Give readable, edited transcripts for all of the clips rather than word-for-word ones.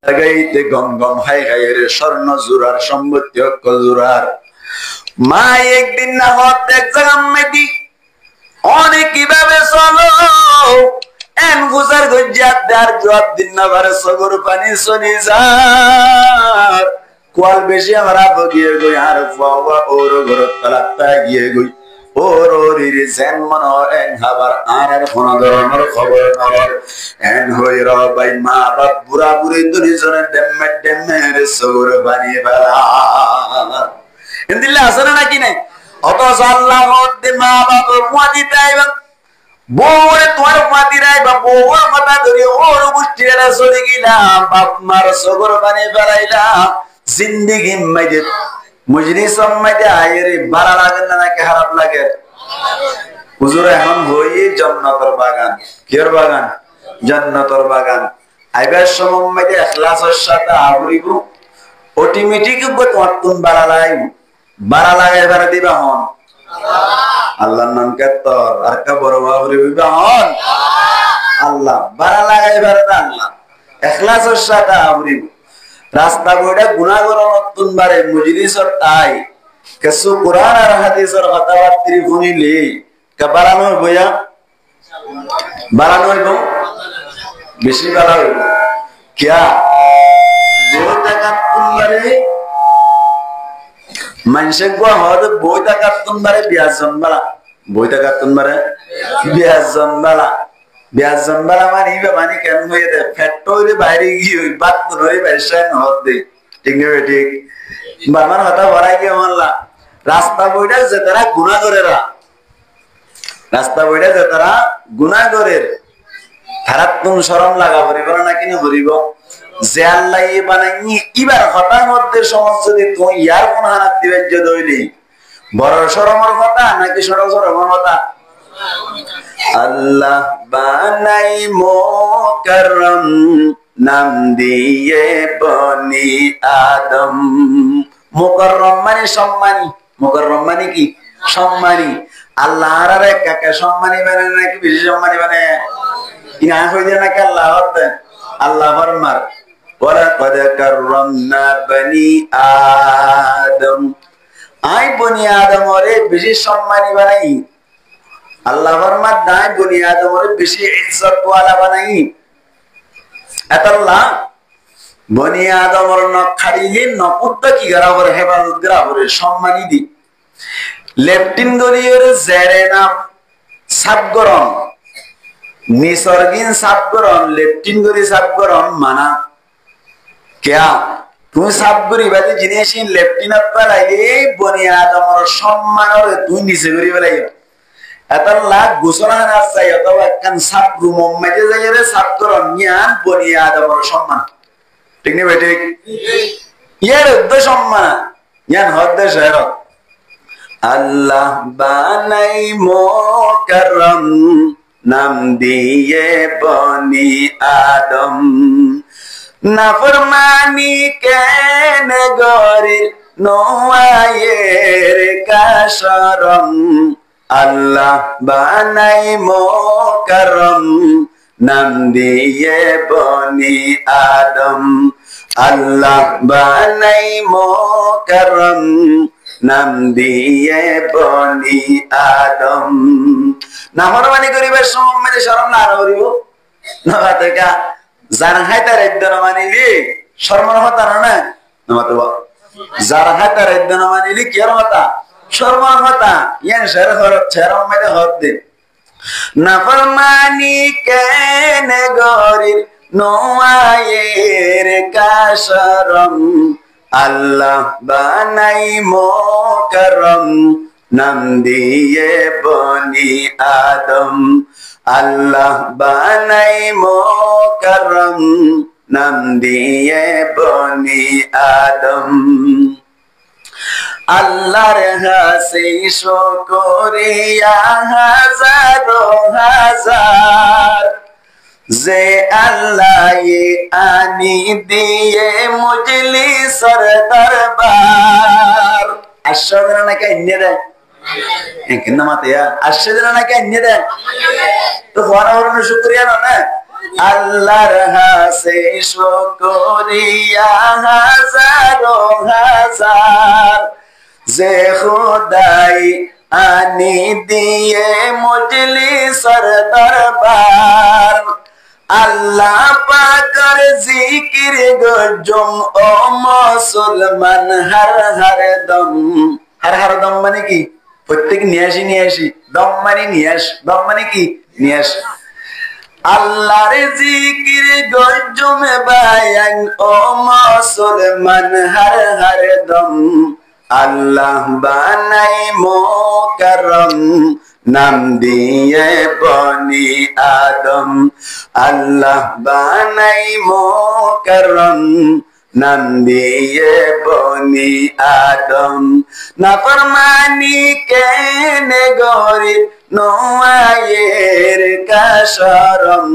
লাগাইতে গম গম হাই হাইয়ের স্বর্ণ জোড়ার সম্পত্তি অক্কল জোড়ার মা একদিন না হত এক জায়গা মেদি অনেক কিভাবে চলো এন গুজার গজ্জাত দার জবাব দিন না বারে সগর পানি চলি যার কোয়াল বেশি আমরা বগিয়ে গই আর বাবা ওর ঘর তালাতা গিয়ে গই ওর ওরির জেন মন এন হাবার আর কোন ধরনের খবর নর এন হই র ভাই মা বাপ বুড়া বুড়ি দুইজনে ডেমে রে সগর পানি বালা ইন্দিল্লা আসলে নাকি নাই অত আল্লাহ হতে মা বাপ মুয়াদি তাইবা বউরে তোমার মুয়াদি রাইবা বউর কথা ধরে ওর গোষ্ঠীরা চলে গেলাম বাপ মার সগর পানি ফেলাইলাম জিন্দেগি মাইদে মজলিস মাইদে আইরে ভালো লাগে না নাকি খারাপ লাগে হুজুর এখন হই জান্নাতের বাগান কির বাগান জান্নাতের বাগান আইবার সময় মাইদে ইখলাসের সাথে আগুরিব অটোমেটিক তোমার তুন বাড়া লাগাই বাড়া দিবা হন আল্লাহর নাম কেতর আর কা বড় বাবুরে বিবা হন আল্লাহ বাড়া লাগাই বাড়া আল্লাহ ইখলাসের সাথে আগুরিব রাস্তা বইটা গুনাহগার নতুন বারে মজলিসত আই কিছু কোরআন আর হাদিসের কথাবার্তা শুনিলে কা বাড়ানোর বইয়া বাড়ানোর গো বেশি বাড়া হইব কিয়া বই টাকা তোমারে মানুষে গো হদ বই টাকা তোমারে বিয়াজ জনবালা বই টাকা তোমারে বিয়াজ জনবালা মানে কেন হয়ে দে ফ্যাক্টরি বাইরে গিয়ে বাত নই বাইসান হদ দে ঠিক না ঠিক বাবার কথা ভরাই গিয়ে মানলা রাস্তা বইটা যে তারা গুনাহ করে তারা তুম শরম লাগা ভরিব না কিনা ভরিব যে আল্লাহ বানাই ইবার হঠাৎ মধ্যে সমাজ যদি তুই ইয়ার কোন হানাত দিবে যে দইলি বড় শরমের কথা নাকি শরমের কথা আল্লাহ বানাই মুকাররম নাম দিয়ে বনি আদম মুকাররম মানে সম্মানী মুকাররম মানে কি সম্মানী আল্লাহ আর একাকে সম্মানী বানায় নাকি বেশি সম্মানী বানায় ইনা হইছে নাকি আল্লাহ ফরমার ওয়ালাকাদ কাররামনা বনি আদম আই বনি আদম ওরে বেশি সম্মানী বানাই আল্লাহ ফরমার দাই বনি আদম ওরে বেশি ইজ্জত ওয়ালা বানাই আল্লাহ বনি আদম ওর নখাড়িলে নপুত্ত কি গরাবর হেফাজত গরাবর সম্মানী দি লেফটিন গরিয়র জেরে নাম সাবগরম নিসর্গিন সাবগরম লেফটিন গরি সাবগরম মানা क्या তুই সাবগরি বাদে জিনিস লেফটিনার পালাইলে বনি আদমর সম্মানর তুই নিচে করি বেলাই এতলা গোসলান আছে অথবা কান সাবরু মোহাম্মদে যাইরে সাবগরম জ্ঞান বনি আদমর সম্মান ঠিক না বেটে ইয়ার উদ্দেশ্য সম্মান জ্ঞান হদ্দে শহর আল্লাহ বানাই মুকাররম নাম দিয়ে বনি আদম নাফরমানি কেন গরিল নোয়ায়ের কাশরম আল্লাহ বানাই মুকাররম নাম দিয়ে বনি আদম আল্লাহ বানাই মুকাররম নাম দিয়ে বনি আদম নাফরমানি করিবার সময় শরম না করিব না দেখা যারা হাইতার একদন মানিলি শর্মার হতা না নমাতবা যারা হাইতার একদন মানিলি কি আর হতা শর্মার হতা ইয়ান শের হরত ছেরম মেরে হদ দে নাফরমানি কেন গরিল নোয়ায়ের কাশরম আল্লাহ বানাই মুকাররম নাম দিয়ে বনি আদম আল্লাহ বানাই মুকাররম নাম দিয়ে বনি আদম আল্লাহর হাসি শুকরিয়া হাজারো হাজার যে আল্লাহ আনি দিয়ে মজলিসের দরবার আশাদরা না কাইনে রে কিন্না মাতিয়া আশাদরা না কাইনে রে তো ফোন শুকরিয়া না আল্লাহর হাসে শুকরিয়া হাজারো হাজার যে খোদাই আনি দিয়ে মজলিসের দরবার আল্লাহ পাকের জিকির গজম ও মুসলমান হর হর দম মানে কি প্রত্যেক নিয়ে আসি দম মানে দম মানে কি নিয়ে আস আল্লাহর জিকির গজমে বায়ান ও মুসলমান হর হর দম আল্লাহ বানাই মুকাররম নাম দিয়ে বনি আদম আল্লাহ বানাই মুকাররম নাম দিয়ে বনি আদম নাফরমানি কেনে গরিব নোয়ায়ের কাশরম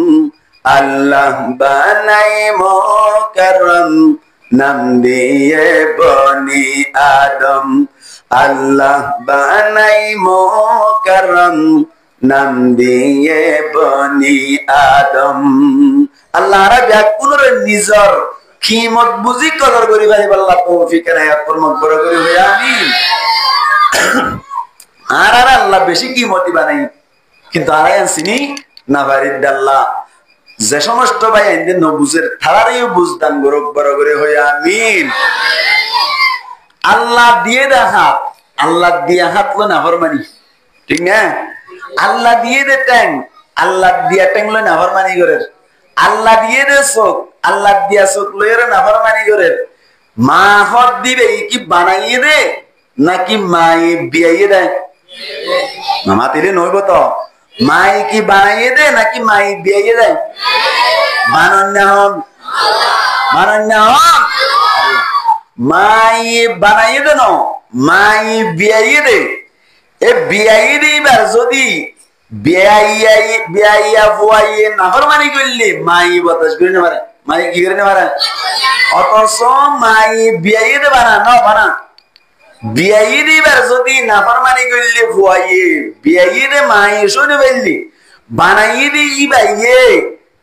আল্লাহ বানাই মুকাররম নাম দিয়ে বনি আদম আল্লাহ বানাই মুকাররম নাম দিয়ে বনি আদম আল্লাহ রাব্বিয়া কোনর নিজর কিমত বুঝি কদর করি ভাই আল্লাহ তৌফিক এনায়াত ফরমান করে হই আমিন আর আল্লাহ বেশি কিমতি বানাই কিন্তু আর আনছিনি না বারিদাল্লাহ যে সমস্ত ভাই এন্ড নবুজের থারারেও বুঝদান গরক বড় করে হই আমিন আল্লাহ দিয়ে দেখা আল্লাহ দিয়ে হাতলো না ফরমানি ঠিক না আল্লাহ দিয়ে দে ট্যাং আল্লাহ দিয়া ট্যাংলো না ফরমানি করে আল্লাহ দিয়ে দে চোখ আল্লাহ দিয়া চোখ লইরে না ফরমানি করে মা হদ দিবে কি বানাইয়ে দে নাকি মাই বিয়াইয়ে দেয় মামা তেরে নইব তো মাই কি বানাইয়ে দে নাকি মাই বিয়াইয়ে দেয় বানান্না হন মাই বানাইয়ে দে না মাই বিয়াইয়ে দে এ বিয়াইয়ে দিবার যদি বিয়াইয়া ফুয়াইয়ে নাফরমানি করলে মাই বাতাস করে না পারে মাই কি করে না পারে অথচ মাই বিয়াইয়ে দে বানা বিয়াই দিবার যদি নাফরমানি করলে ফুয়াইয়ে বিয়াই দে মাই শুনে ফেললি বানাই দি ইবাইয়ে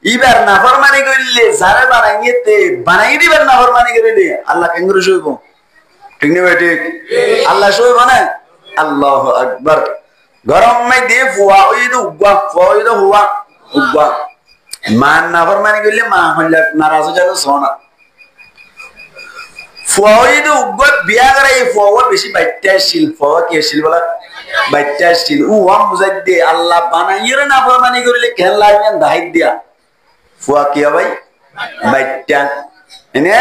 ইবার নাফরমানি করলে যারা বানাইয়ে তে বানাই দিবার নাফরমানি করে দে আল্লাহ কেঙ্গুরে শুইব ঠিক না ভাই ঠিক আল্লাহ শুইব না আল্লাহু আকবার গরম মে দে ফুয়া ওই দে উগা ফুয়া ওই দে হুয়া উগা মান নাফরমানি করলে মা হল্লা নারাজ হয়ে যাবে সোনা ফুয়াইদে উগ্র বিয়া করাই ফুয়া বেশি বাইটাইছিল ফুয়া কি ছিল বলা বাইটাইছিল ও আম বুঝাই দে আল্লাহ বানাইরে না ফরমানি করিলে খেল লাগবেন দাই দিয়া ফুয়া কি ভাই বাইটা এনে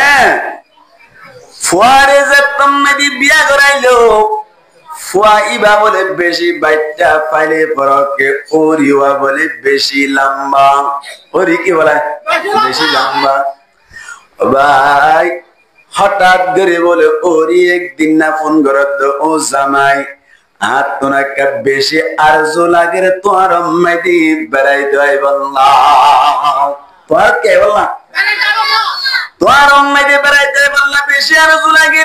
ফুয়ারে যে তুমি দি বিয়া করাইলো ফুয়া ইবা বলে বেশি বাইটা পাইলে পরকে ওরিওয়া বলে বেশি লম্বা ওরি কি বলে বেশি লম্বা ভাই হঠাৎ করে বলে ওরি একদিন না ফোন করত ও জামাই আর তোনাকে বেশি আরজু লাগে রে তোর মেদি বেড়াইতে হয় বললাম তোর কে বললাম তোর মেদি বেড়াইতে হয় বললাম বেশি আরজু লাগে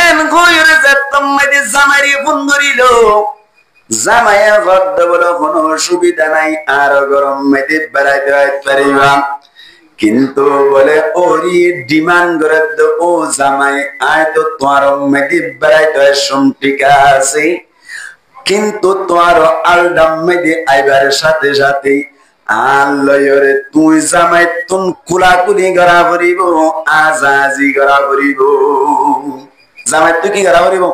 এন কইরে যে তুমি জামাইরে ফোন করিল জামাইয়া বদ্ধ বলে কোনো সুবিধা নাই আর গরম মেদি বেড়াইতে হয় পারিবা কিন্তু বলে ওরি ডিমান্ড করে তো ও জামাই আয় তো তোমার মেদি বেড়াইতে হয় শুন ঠিক আছে কিন্তু তোমার আলডাম মেদি আইবার সাথে সাথে আল্লাহরে তুই জামাই তুন কুলাকুলি করা করিব আজাজি করা করিব জামাই তুই কি করা করিব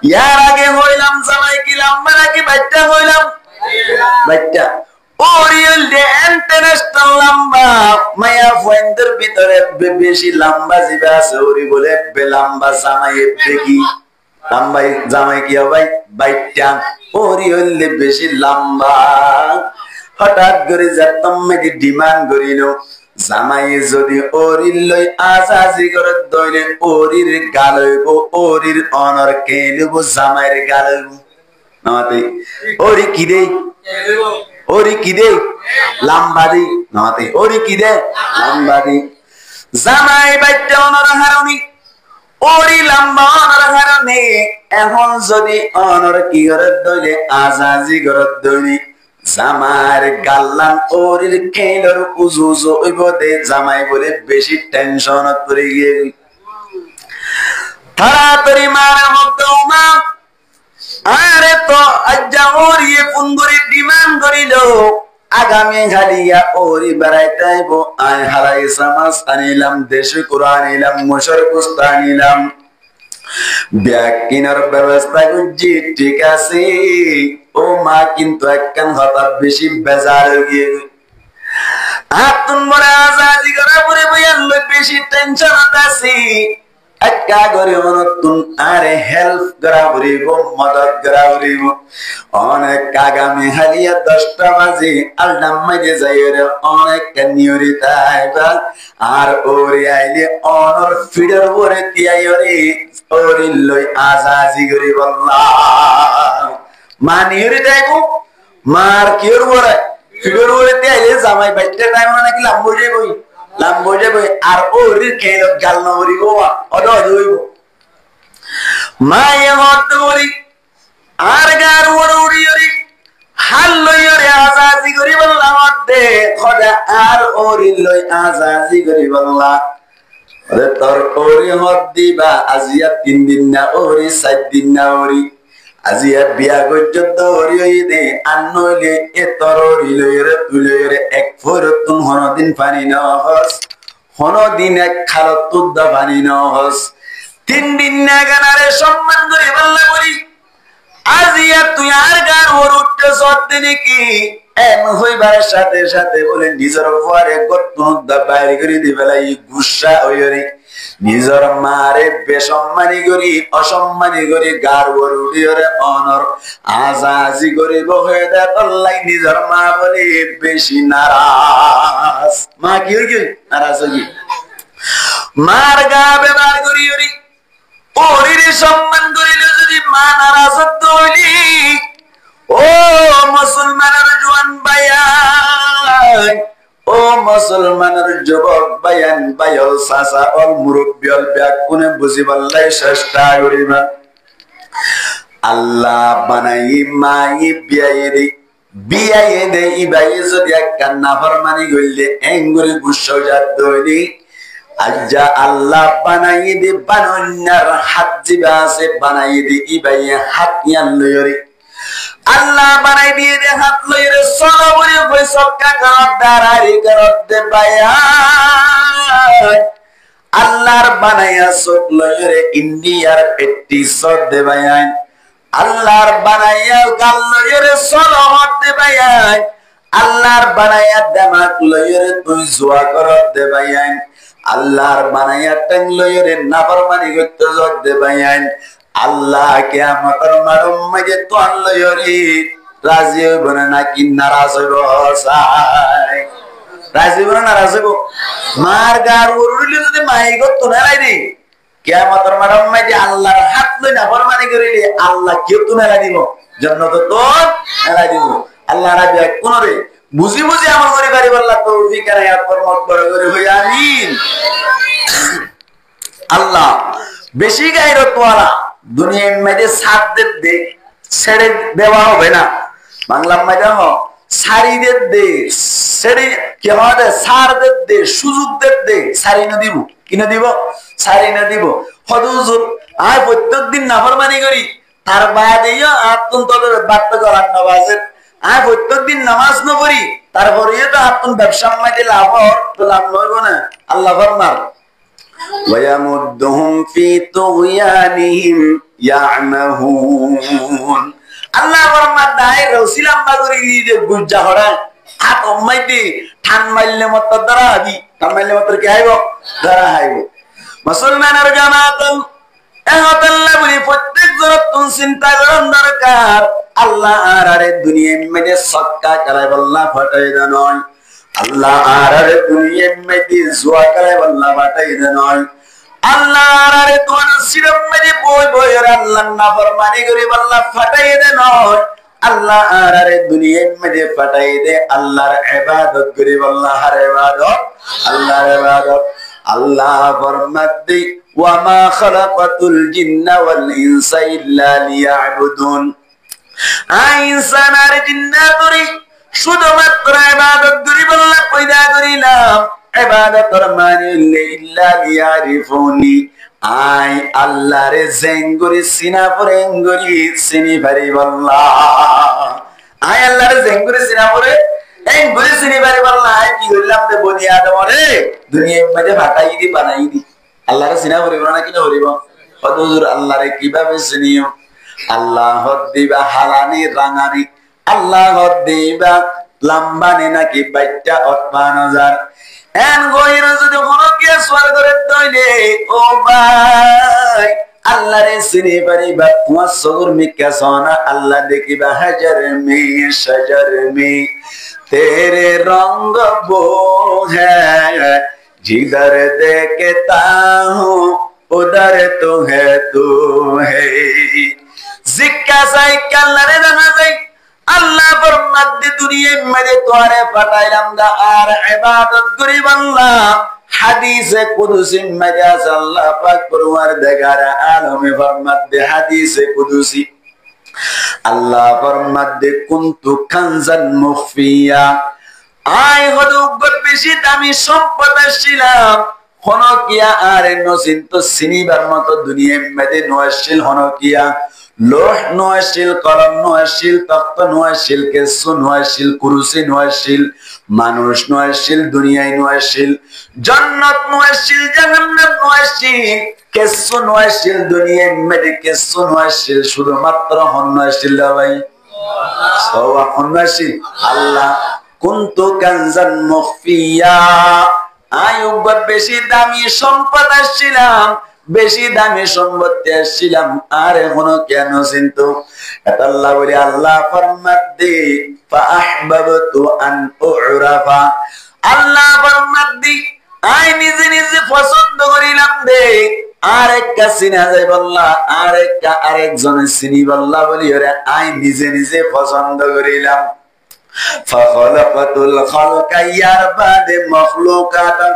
ইয়ার আগে হইলাম জামাই কি লম্বা নাকি বাচ্চা হইলাম বাচ্চা ওরিয়েল দে ইন্টারন্যাশনাল লম্বা মায়া ফয়েন্দের ভিতরে বেশি লম্বা জিবা আছে ওরি বলে বেলম্বা জামাই দেখি লম্বাই জামাই কি ভাই বাইটা ওরিয়েল দে বেশি লম্বা হঠাৎ করে যাতম মেদি ডিমান্ড করিল জামাই যদি ওরিল লই আজাজি করে দইলে ওরির গাল হইব ওরির অনর কে নেব জামাইয়ের গাল হইব নামাতে ওরি কি দেই ওরি কি দে লম্বা দি নামাতে ওরি কি দে লম্বা দি জামাই বাইটা অনর হারনি ওরি লম্বা অনর হারনি এখন যদি অনর কি করে দইলে আজাজি করে দইলি জামার গাল্লান ওরির খেলর উজুজো ওই বোধে জামাই বলে বেশি টেনশন করে গিয়ে তাড়াতাড়ি মারা মতো মা আরে তো আজ্জা ওরিয়ে ফুন্দরি ডিমান্ড করিল আগামী হালিয়া ওরি বেড়াইতে আইব আয় হালাই সামাস আনিলাম দেশে কোরআন আনিলাম মশর কুস্তা আনিলাম ব্যাগ কিনার ব্যবস্থা করছি ঠিক আছে ও মা কিন্তু একখান হঠাৎ বেশি বেজার গিয়ে হাতুন মরে আজাদি করা পরে বইয়ার লোক বেশি টেনশন আছে একটা করে নতুন আরে হেল্প করা পড়িব মদত করা পড়িব অনেক আগামী হালিয়া 10টা বাজে আলডাম মাঝে যাই অনেক নিয়রিতা আর ওরে আইলে অনর ফিডার পরে তিয়াই রে ওরে লই আজাজি করে বললাম মা নিয়রিতা আইব মার কিওর পরে ফিডার পরে তিয়াইলে জামাই বাইতে টাইম নাকি লাম্বো যাইবই লাম্বো যাবে আর ওরে খেলো গাল নরিব অদ হইব মায়ে হতরি আর গার ওড়ি ওরি হাল লই ওরে আজাজি করি বললাম দে খোদা আর ওরি লই আজাজি করি বললা ওরে তোর ওরি হদ দিবা আজিয়া 3 দিন না ওরি 7 দিন না ওরি আজিয়া বিয়া গজ্জত ওরি হই দে আনলে এ তোর ওরি লই রে তুলে রে এক ফরতুন হনদিন পানি না হস হনদিন এক খালত তুদ্দা পানি না হস 3 দিন না গানারে সম্মান করে বললা বলি আজিয়া তুই আর গার ওর উঠতে সত্যি নাকি এম হইবার সাথে সাথে বলে নিজের পরে গত্তুদ্দা বাইরে করে দিবেলাই গুসা হইরে নিজের মারে বেসম্মানি করি অসম্মানি করি গার ওর উঠিরে অনর আজাজি করিব হয়ে দে তল্লাই নিজের মা বলে বেশি নারাজ মা কি হই নারাজ হই মার গা ব্যবহার করি ওরি ওরির সম্মান করিলে যদি মা নারাজ হইলি ও মুসলমানের জওয়ান ভাইয়ান ও মুসলমানের যুবক ভাইয়ান ভাইল সাসা ও মুরব্বিয়ল ব্যাকুনে বুঝিবাল্লাই চেষ্টা করিবা আল্লাহ বানাই মাই বিয়াই দে ইবাই যদি একটা নাফরমানি কইলে এঙ্গুরি গুসা জাত দইলি আজ্জা আল্লাহ বানাই দে বানন্যার হাত জিবা আছে বানাই দে ইবাই হাত ইয়ান লইরি আল্লাহ বানাই দিয়ে দে হাত লইরে সলো বলে কই সক্কা করত দারারি করত দে ভাইয়া আল্লাহর বানাইয়া সক লইরে ইন্ডিয়ার পেটি সদ দে ভাইয়া আল্লাহর বানাইয়া গাল লইরে সলো হত দে ভাইয়া আল্লাহর বানাইয়া দামাক লইরে তুই জোয়া করত দে ভাইয়া আল্লাহর বানাইয়া টং লইরে নাফরমানি করতে জদ দে ভাইয়া আল্লাহ কিয়ামতের মারুম মাঝে তো আল্লাহ ইরি রাজি হইব না নাকি নারাজ হইব সাই রাজি হইব না নারাজ হইব মার গার উরুলি যদি মাই গত না রাইনি কিয়ামতের মারুম মাঝে আল্লাহর হাত লই না ফরমানি করিলে আল্লাহ কি তো মেলা দিব জান্নাত তো মেলা দিব আল্লাহ রাজি কোন রে বুঝি বুঝি আমল করি পারিব আল্লাহ তৌফিক আর আয়াত ফরমাত বড় করে হই আমিন আল্লাহ বেশি গায়রত ওয়ালা দুনিয়ার মধ্যে সাথ দে ছেড়ে দেওয়া হবে না বাংলা মধ্যে সারি দে ছেড়ে কি হবে সার দে সুযোগ দে সারি না দিব কি না দিব সারি না দিব হুজুর আর প্রত্যেকদিন নাফরমানি করি তার বাদেও আত্মন তোদের বাধ্য করার নওয়াজের আর প্রত্যেকদিন নামাজ না পড়ি তারপরে তো আত্মন ব্যবসা মধ্যে লাভ লইব না আল্লাহ ফরমান وَيَمُدُّهُمْ فِي طُغْيَانِهِمْ يَعْمَهُونَ আল্লাহ ফরমান দাই রসিলাম বাগুরি যে গুজ্জা হড়া হাত অম্মাইতে ঠান মাইলে মত দ্বারা আবি ঠান মাইলে মত কি আইব দ্বারা আইব মুসলমানের জামাত আল্লাহ বলি প্রত্যেক জনতুন চিন্তা করন দরকার আল্লাহ আরে দুনিয়ার মধ্যে সক্কা করাই বল্লা ফাটাই নয় আল্লাহ আরে দুনিয়ার মধ্যে জুয়া করাই বল্লা ফাটাই নয় আল্লাহ আরে তোমার সিরম মধ্যে বই বই আল্লাহ নাফরমানি করে বল্লা ফাটাই নয় আল্লাহ আরে দুনিয়ার মধ্যে ফাটাই দে আল্লাহর ইবাদত করে বল্লা হার ইবাদত আল্লাহর ইবাদত আল্লাহ ফরমাতে ওয়া মা খালাকাতুল জিন্না ওয়াল ইনসা ইল্লা লিয়াবুদুন ইনসান আর জিন্নাতরি শুধুমাত্র ইবাদত করি বললা পয়দা করিলাম ইবাদতর মানে ইল্লা লিয়ারিফুনি আই আল্লাহরে জেঙ্গুরি সিনা পরে এঙ্গুরি সিনি পারি বললা আই আল্লাহরে জেঙ্গুরি সিনা পরে এঙ্গুরি সিনি পারি বললা আই কি করলাম তে বনি আদম রে দুনিয়ার মধ্যে ফাটাই দি বানাই দি আল্লাহরে সিনা পরিব না কিনা পরিব হুজুর আল্লাহরে কিভাবে চিনিও আল্লাহ দিবা হালানি রাঙানি আল্লাহ দিবা লম্বানি নাকি বাইটা ৫৮,০০০ এন গইর যদি কোনো কে স্বর্গের দইলে ও ভাই আল্লাহরে চিনি পারিবা তোমার সগুর মিকা সোনা আল্লাহ দেখিবা হাজার মে শজর মে তেরে রঙ্গ বো হ্যায় जिधर देखता हूँ उधर तू है जिक्का साई कल्लारे जाना जाई अल्लाह पर मध्य दुनिया में तोरे फटाइलाम दा आर इबादत करी बल्ला हदीस कुदुसी में अल्लाह पाक परवरदिगार आलम फरमाते हदीस कुदुसी अल्लाह फरमाते कुन्तु कंजन मुखफिया আই হলো বেশি দামি সম্পদ ছিলাম হনকিয়া আর নসিন্ত সিনিবার মতো দুনিয়ার মধ্যে নয়শীল হনকিয়া লোহ নয়শীল কলম নয়শীল তখ্ত নয়শীল কেসু নয়শীল কুরসি নয়শীল মানুষ নয়শীল দুনিয়ায় নয়শীল জান্নাত নয়শীল জাহান্নাম নয়শীল কেসু নয়শীল দুনিয়ার মধ্যে কেসু নয়শীল শুধুমাত্র নয়শীল ভাই সওয়া নয়শীল আল্লাহ কুন্তু কানজান মুখফিয়া আয়ুব বেশি দামি সম্পদ ছিলাম বেশি দামি সম্পত্তি ছিলাম আর এখনো কেন চিন্তু আল্লাহ বলে আল্লাহ ফরমাদি ফাআহবাবতু আন উরাফা আল্লাহ ফরমাদি আই নিজে নিজে পছন্দ করিলাম দে আরেকটা চিনা যায় বললা আরেকজনের চিনি বললা বলি ওরে আই নিজে নিজে পছন্দ করিলাম ফাখলাকাতুল খালকা ইয়ার বাদে মখলুকাতাল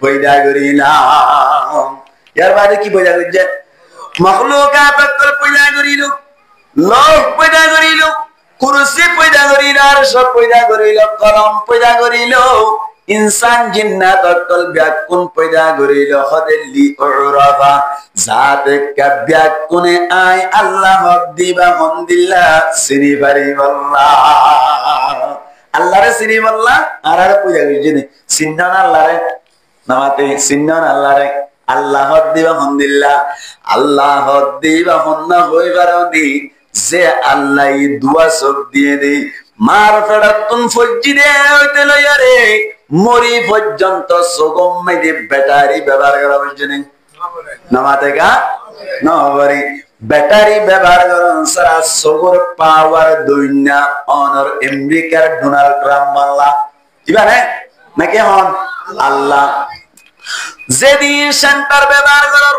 পয়দা করিলাম ইয়ার বাদে কি পয়দা করিছে মখলুকাতাল পয়দা করিল লোহ পয়দা করিল কুরসি পয়দা করিল আর সব পয়দা করিল কলম পয়দা করিল ইনসান জিন্নাত অকল ব্যাকুন পয়দা করিল হদিল্লি উরাফা জাতে কা ব্যাকুনে আই আল্লাহ দিবা হন্দিল্লাহ সিনি পারি আল্লাহ আল্লাহরে সিনি আল্লাহ আর আর পয়দা করিছে সিন্নান আল্লাহরে নামাতে সিন্নান আল্লাহরে আল্লাহ দিবা হন্দিল্লাহ আল্লাহ দিবা হন্না হইবারনি যে আল্লাহ দুয়া সব দিয়ে দে মার ফেড়াতুন ফজ্জি দে হইতে লয়ারে মরি পর্যন্ত সুগম মেদি ব্যাটারি ব্যবহার করা বুঝছেন নামাতে গা নবরি ব্যাটারি ব্যবহার করেন সারা সুগর পাওয়ার দুইনা অনর আমেরিকার ডোনাল্ড ট্রাম্প মাল্লা কিবারে নাকি হন আল্লাহ যেদি সেন্টার ব্যবহার করার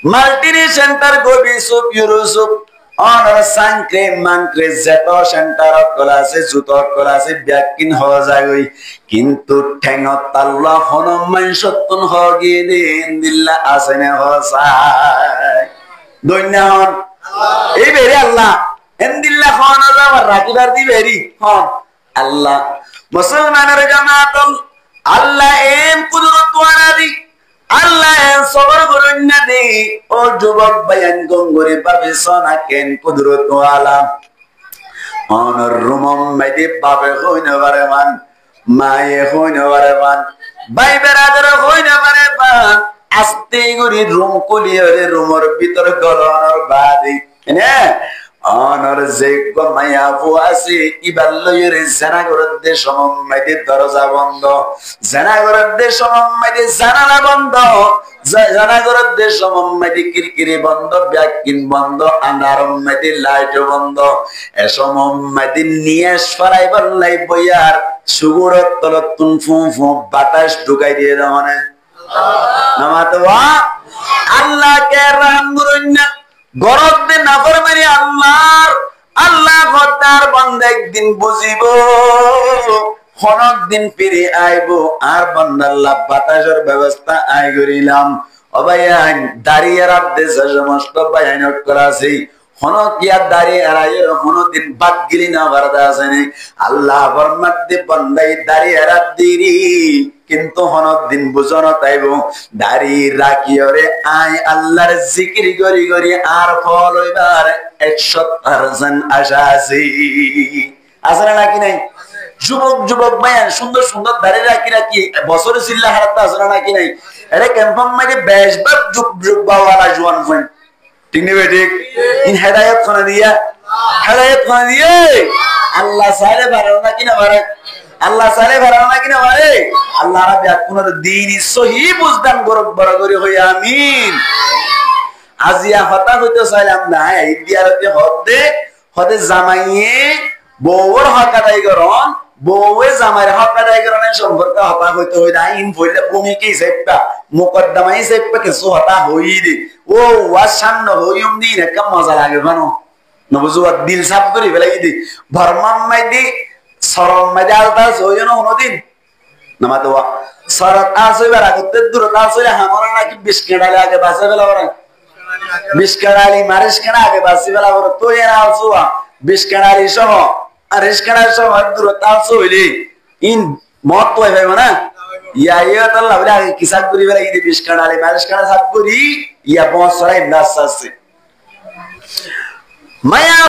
মাল্টিনি সেন্টার গোবি সুপ ইউরোসুপ অনর সাংক্রে মাংক্রে যেত সেন্টার কলাছে জুত কলাছে ব্যাকিন হওয়া যায় কিন্তু ঠেঙত আল্লাহ হনুমান সত্তন হগিয়ে দিন দিল্লা আছে না হসায় দৈন্য হন এই বেরি আল্লাহ এন্দিল্লা হন আবার রাখিবার দি বেরি হন আল্লাহ মুসলমানের জামাত আল্লাহ এম কুদরত ওয়ালা দি আল্লাহ সবর করুন না দে ও যুবক বায়ান গঙ্গরে পাবে সোনা কেন কুদরত ওয়ালা অনর রুমম মেদি পাবে হইনা বারে মান মায়ে হইনা বারে মান ভাই বেরাদর হইনা বারে মান আস্তে গরি রুম কুলিয়রে রুমর ভিতর গলনর বাদি নে অনর যে গমায়া ফুয়াসি ইবাল্লয়রে জানাগরদে সমম্মাইতে দরজা বন্ধ জানাগরদে সমম্মাইতে জানালা বন্ধ জানাগরদে সমম্মাইতে কিরকিরে বন্ধ ব্যাকিন বন্ধ আন্ধারম্মাইতে লাইট বন্ধ এ সমম্মাইতে নিয়াস ফরাই বললাই বইয়ার সুগুরত তলতুন ফু ফু বাতাস ঢুকাই দিয়ে দাও মানে নামাতওয়া আল্লাহ কে রাম গুরুন্না গরব দে নাফরমানি আল্লাহর আল্লাহ খতার বান্দা একদিন বুঝিব হনক দিন ফিরে আইব আর বান্দা আল্লাহ বাতাসের ব্যবস্থা আই করিলাম ও ভাইয়ান দাঁড়িয়ে রাখতে সমস্ত বায়ানত করাছি হন কিয়া দাড়ি এরাইয়ের হন দিন বাদ গিলি না বারদা আসেনি আল্লাহ ফরমাতে বান্দাই দাড়ি এরাত দিরি কিন্তু হন দিন বুঝন তাইব দাড়ি রাখিয়রে আয় আল্লাহর জিকির করি করি আর ফল হইবার 100% আশা আছে আছে নাকি নাই যুবক যুবক ভাইয়ান সুন্দর সুন্দর দাড়ি রাখি রাখি বছরে চিল্লা হারাতে আছে নাকি নাই এরে কনফার্ম মানে 22 বার যুগ যুগ বাওয়ালা জওয়ান ফ্রেন্ড ঠিক নেবে ঠিক ইন হেদায়েত কোন দিয়া আল্লাহ সালে বারো না কিনা বারে আল্লাহ সালে বারো না কিনা বারে আল্লাহ রাব্বি আপনার দ্বীনই সহি বুঝদান গরব বরাবরি হই আমিন আজিয়া হতা হইতে চাইলাম না ইদিয়ারতে হদে জামাইয়ে বউর হক আদায় করন বউয়ে জামাইয়ের হক আদায় করনের সম্পর্কে হতা হইতে হই আইন বইলে ভূমিকে সেপটা মুকদ্দমাই সেপটা কিছু হতা হই দি ও ওয়াসান হইম দিন একটা মজা লাগে বানো নবজুয়া দিল সাফ করি বেলাই দি ভরমান মাইদি সরম মাইদি আলতা হইও না কোনদিন নামা তো সরত আসইবার আগতে দূরত আসইলে হামরা নাকি 20 কেডালে আগে বাসে ফেলা বড় 20 কেডালি মারিস কেনা আগে বাসে ফেলা বড় তো এরা আসুয়া 20 কেডালি সহ আর 20 কেডালি সহ দূরত আসইলি ইন মত তো ভাই না ইয়া ইয়া তাল্লাহ বলে আগে কিসাব করি বেলাই দি 20 কেডালি মারিস কেনা সাব করি ইয়া বস সরাই নাস আছে মায়া